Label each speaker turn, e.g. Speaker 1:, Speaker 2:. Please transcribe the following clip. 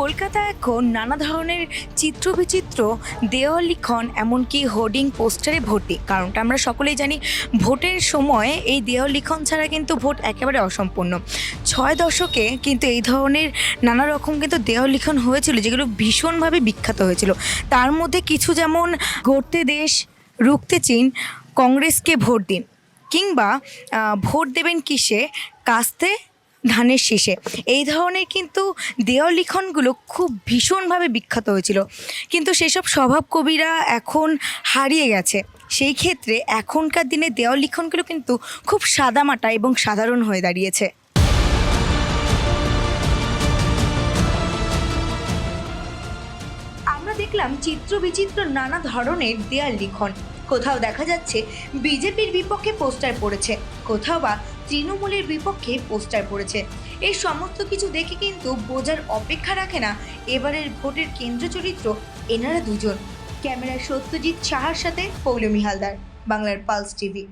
Speaker 1: কলকাতায় এখন নানা ধরনের চিত্রবিচিত্র দেওয়াল লিখন এমনকি হোর্ডিং পোস্টারে ভর্তি। কারণটা আমরা সকলেই জানি, ভোটের সময় এই দেওয়াল লিখন ছাড়া কিন্তু ভোট একেবারে অসম্পূর্ণ। ৬ দশকে কিন্তু এই ধরনের নানা রকম কিন্তু দেওয়াল লিখন হয়েছিল, যেগুলো ভীষণভাবে বিখ্যাত হয়েছিল। তার মধ্যে কিছু যেমন গড়তে দেশ, রুখতে চীন, কংগ্রেসকে ভোট দিন, কিংবা ভোট দেবেন কিসে, কাস্তে ধানের শীষে। এই ধরনের কিন্তু দেওয়াল লিখনগুলো খুব ভীষণভাবে বিখ্যাত হয়েছিল, কিন্তু সেসব স্বভাব কবিরা এখন হারিয়ে গেছে। সেই ক্ষেত্রে এখনকার দিনে দেওয়াল লিখনগুলো কিন্তু খুব সাদামাটা এবং সাধারণ হয়ে দাঁড়িয়েছে। আমরা দেখলাম চিত্র বিচিত্র নানা ধরনের দেয়াল লিখন। কোথাও দেখা যাচ্ছে বিজেপির বিপক্ষে পোস্টার পড়েছে, কোথাও বা তৃণমূলের বিপক্ষে পোস্টার পড়েছে। এই সমস্ত কিছু দেখে কিন্তু বোঝার অপেক্ষা রাখে না এবারের ভোটের কেন্দ্র চরিত্র এনারা দুজন। ক্যামেরায় সত্যজিৎ সাহার সাথে পৌলমী হালদার, বাংলার পালস টিভি।